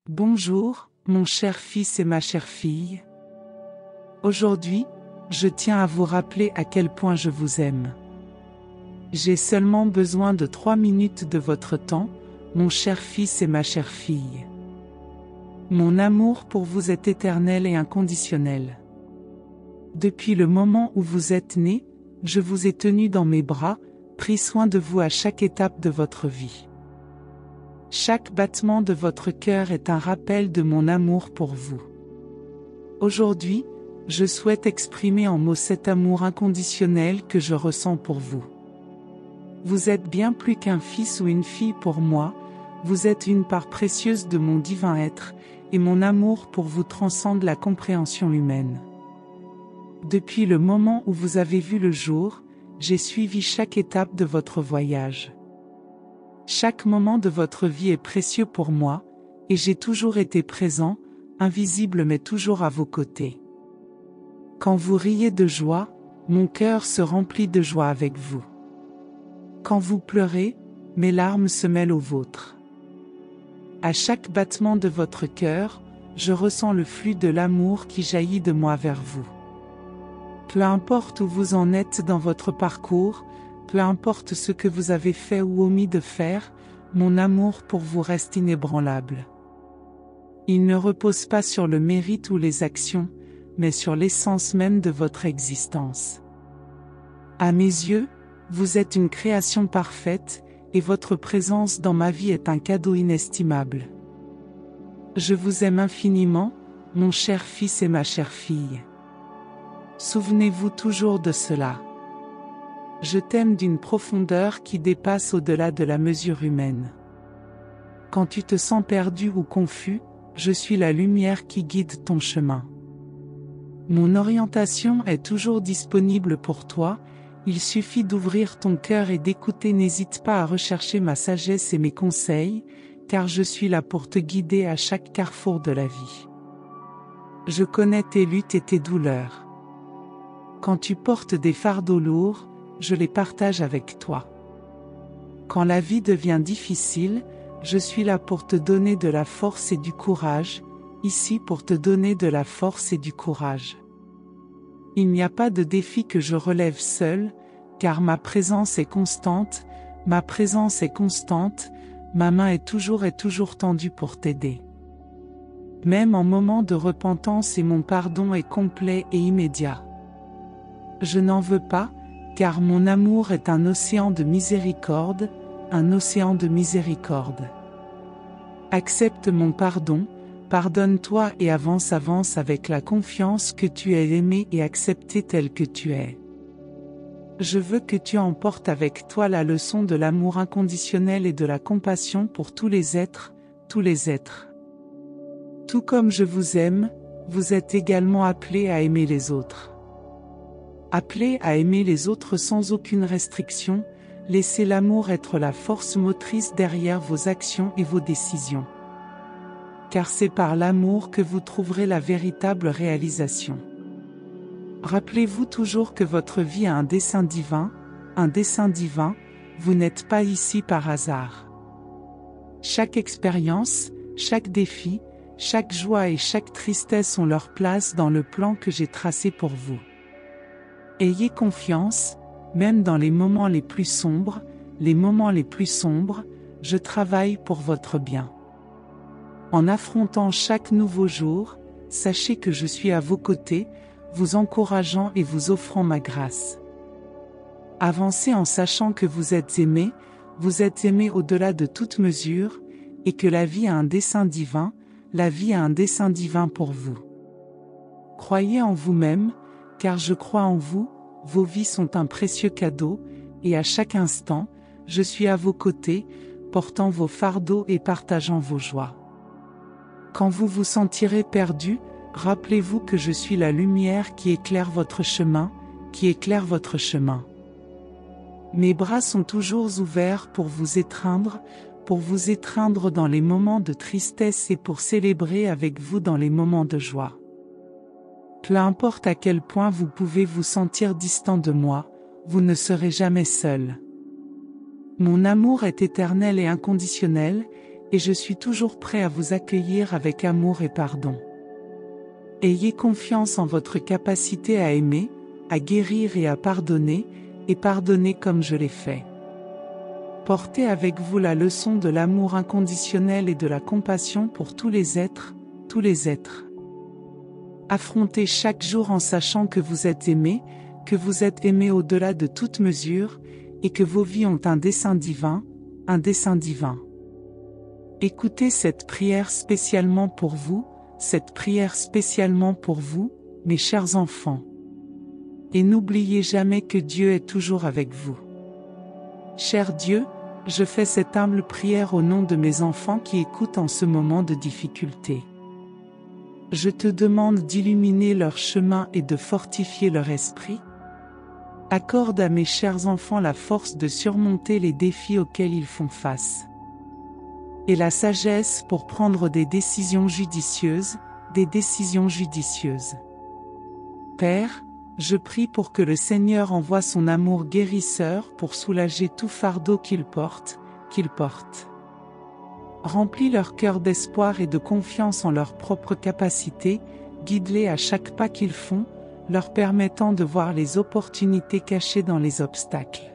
Bonjour, mon cher fils et ma chère fille. Aujourd'hui, je tiens à vous rappeler à quel point je vous aime. J'ai seulement besoin de 3 minutes de votre temps, mon cher fils et ma chère fille. Mon amour pour vous est éternel et inconditionnel. Depuis le moment où vous êtes né, je vous ai tenu dans mes bras, pris soin de vous à chaque étape de votre vie. Chaque battement de votre cœur est un rappel de mon amour pour vous. Aujourd'hui, je souhaite exprimer en mots cet amour inconditionnel que je ressens pour vous. Vous êtes bien plus qu'un fils ou une fille pour moi, vous êtes une part précieuse de mon divin être, et mon amour pour vous transcende la compréhension humaine. Depuis le moment où vous avez vu le jour, j'ai suivi chaque étape de votre voyage. Chaque moment de votre vie est précieux pour moi, et j'ai toujours été présent, invisible mais toujours à vos côtés. Quand vous riez de joie, mon cœur se remplit de joie avec vous. Quand vous pleurez, mes larmes se mêlent aux vôtres. À chaque battement de votre cœur, je ressens le flux de l'amour qui jaillit de moi vers vous. Peu importe où vous en êtes dans votre parcours, peu importe ce que vous avez fait ou omis de faire, mon amour pour vous reste inébranlable. Il ne repose pas sur le mérite ou les actions, mais sur l'essence même de votre existence. À mes yeux, vous êtes une création parfaite, et votre présence dans ma vie est un cadeau inestimable. Je vous aime infiniment, mon cher fils et ma chère fille. Souvenez-vous toujours de cela. Je t'aime d'une profondeur qui dépasse au-delà de la mesure humaine. Quand tu te sens perdu ou confus, je suis la lumière qui guide ton chemin. Mon orientation est toujours disponible pour toi, il suffit d'ouvrir ton cœur et d'écouter. N'hésite pas à rechercher ma sagesse et mes conseils, car je suis là pour te guider à chaque carrefour de la vie. Je connais tes luttes et tes douleurs. Quand tu portes des fardeaux lourds, je les partage avec toi. Quand la vie devient difficile, je suis là pour te donner de la force et du courage, ici pour te donner de la force et du courage. Il n'y a pas de défi que je relève seul, car ma présence est constante, ma main est toujours tendue pour t'aider. Même en moment de repentance et mon pardon est complet et immédiat. Je n'en veux pas, car mon amour est un océan de miséricorde, un océan de miséricorde. Accepte mon pardon, pardonne-toi et avance avec la confiance que tu es aimé et accepté tel que tu es. Je veux que tu emportes avec toi la leçon de l'amour inconditionnel et de la compassion pour tous les êtres. Tout comme je vous aime, vous êtes également appelés à aimer les autres. Appelés à aimer les autres sans aucune restriction, laissez l'amour être la force motrice derrière vos actions et vos décisions. Car c'est par l'amour que vous trouverez la véritable réalisation. Rappelez-vous toujours que votre vie a un dessein divin, vous n'êtes pas ici par hasard. Chaque expérience, chaque défi, chaque joie et chaque tristesse ont leur place dans le plan que j'ai tracé pour vous. Ayez confiance, même dans les moments les plus sombres, je travaille pour votre bien. En affrontant chaque nouveau jour, sachez que je suis à vos côtés, vous encourageant et vous offrant ma grâce. Avancez en sachant que vous êtes aimé au-delà de toute mesure, et que la vie a un dessein divin pour vous. Croyez en vous-même, car je crois en vous, vos vies sont un précieux cadeau, et à chaque instant, je suis à vos côtés, portant vos fardeaux et partageant vos joies. Quand vous vous sentirez perdu, rappelez-vous que je suis la lumière qui éclaire votre chemin. Mes bras sont toujours ouverts pour vous étreindre dans les moments de tristesse et pour célébrer avec vous dans les moments de joie. Peu importe à quel point vous pouvez vous sentir distant de moi, vous ne serez jamais seul. Mon amour est éternel et inconditionnel, et je suis toujours prêt à vous accueillir avec amour et pardon. Ayez confiance en votre capacité à aimer, à guérir et à pardonner comme je l'ai fait. Portez avec vous la leçon de l'amour inconditionnel et de la compassion pour tous les êtres. Affrontez chaque jour en sachant que vous êtes aimé au-delà de toute mesure, et que vos vies ont un dessein divin. Écoutez cette prière spécialement pour vous, mes chers enfants. Et n'oubliez jamais que Dieu est toujours avec vous. Cher Dieu, je fais cette humble prière au nom de mes enfants qui écoutent en ce moment de difficulté. Je te demande d'illuminer leur chemin et de fortifier leur esprit. Accorde à mes chers enfants la force de surmonter les défis auxquels ils font face. Et la sagesse pour prendre des décisions judicieuses. Père, je prie pour que le Seigneur envoie son amour guérisseur pour soulager tout fardeau qu'ils portent. Remplis leur cœur d'espoir et de confiance en leurs propres capacités, guide-les à chaque pas qu'ils font, leur permettant de voir les opportunités cachées dans les obstacles.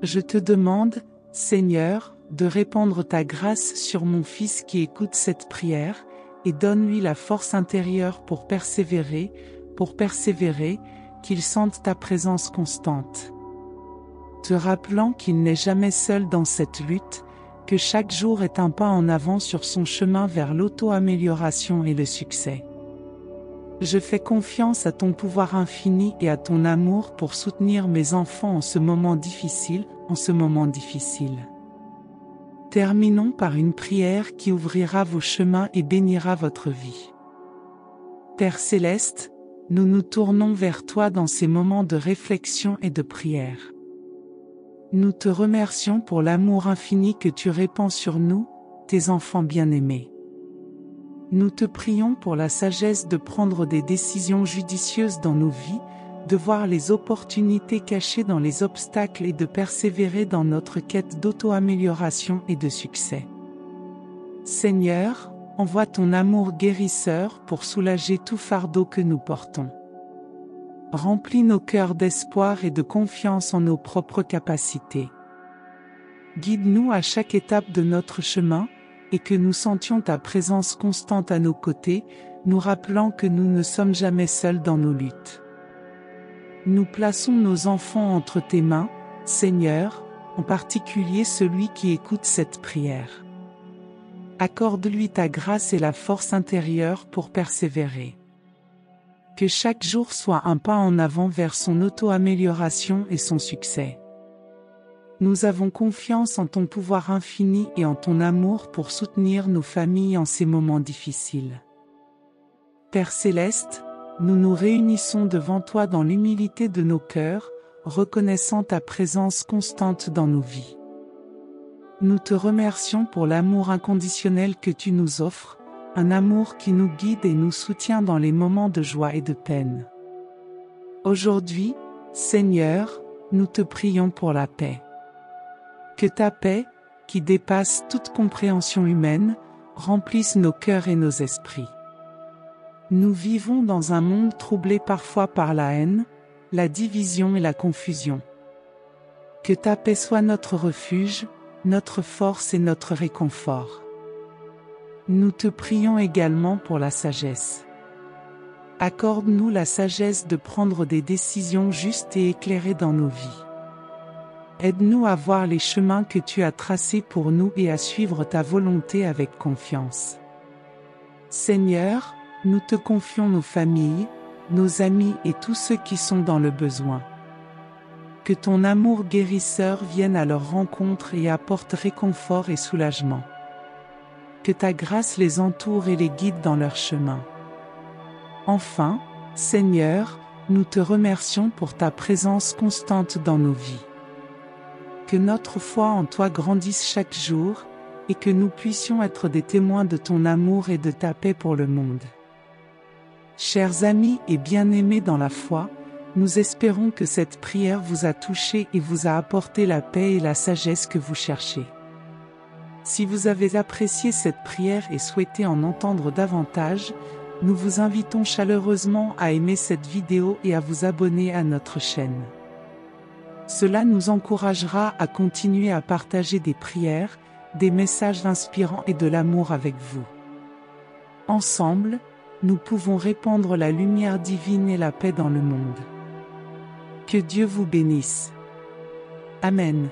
Je te demande, Seigneur, de répandre ta grâce sur mon fils qui écoute cette prière, et donne-lui la force intérieure pour persévérer, qu'il sente ta présence constante. Te rappelant qu'il n'est jamais seul dans cette lutte, que chaque jour est un pas en avant sur son chemin vers l'auto-amélioration et le succès. Je fais confiance à ton pouvoir infini et à ton amour pour soutenir mes enfants en ce moment difficile. Terminons par une prière qui ouvrira vos chemins et bénira votre vie. Père Céleste, nous nous tournons vers toi dans ces moments de réflexion et de prière. Nous te remercions pour l'amour infini que tu répands sur nous, tes enfants bien-aimés. Nous te prions pour la sagesse de prendre des décisions judicieuses dans nos vies, de voir les opportunités cachées dans les obstacles et de persévérer dans notre quête d'auto-amélioration et de succès. Seigneur, envoie ton amour guérisseur pour soulager tout fardeau que nous portons. Remplis nos cœurs d'espoir et de confiance en nos propres capacités. Guide-nous à chaque étape de notre chemin, et que nous sentions ta présence constante à nos côtés, nous rappelant que nous ne sommes jamais seuls dans nos luttes. Nous plaçons nos enfants entre tes mains, Seigneur, en particulier celui qui écoute cette prière. Accorde-lui ta grâce et la force intérieure pour persévérer. Que chaque jour soit un pas en avant vers son auto-amélioration et son succès. Nous avons confiance en ton pouvoir infini et en ton amour pour soutenir nos familles en ces moments difficiles. Père Céleste, nous nous réunissons devant toi dans l'humilité de nos cœurs, reconnaissant ta présence constante dans nos vies. Nous te remercions pour l'amour inconditionnel que tu nous offres, un amour qui nous guide et nous soutient dans les moments de joie et de peine. Aujourd'hui, Seigneur, nous te prions pour la paix. Que ta paix, qui dépasse toute compréhension humaine, remplisse nos cœurs et nos esprits. Nous vivons dans un monde troublé parfois par la haine, la division et la confusion. Que ta paix soit notre refuge, notre force et notre réconfort. Nous te prions également pour la sagesse. Accorde-nous la sagesse de prendre des décisions justes et éclairées dans nos vies. Aide-nous à voir les chemins que tu as tracés pour nous et à suivre ta volonté avec confiance. Seigneur, nous te confions nos familles, nos amis et tous ceux qui sont dans le besoin. Que ton amour guérisseur vienne à leur rencontre et apporte réconfort et soulagement. Que ta grâce les entoure et les guide dans leur chemin. Enfin, Seigneur, nous te remercions pour ta présence constante dans nos vies. Que notre foi en toi grandisse chaque jour, et que nous puissions être des témoins de ton amour et de ta paix pour le monde. Chers amis et bien-aimés dans la foi, nous espérons que cette prière vous a touché et vous a apporté la paix et la sagesse que vous cherchez. Si vous avez apprécié cette prière et souhaitez en entendre davantage, nous vous invitons chaleureusement à aimer cette vidéo et à vous abonner à notre chaîne. Cela nous encouragera à continuer à partager des prières, des messages inspirants et de l'amour avec vous. Ensemble, nous pouvons répandre la lumière divine et la paix dans le monde. Que Dieu vous bénisse. Amen.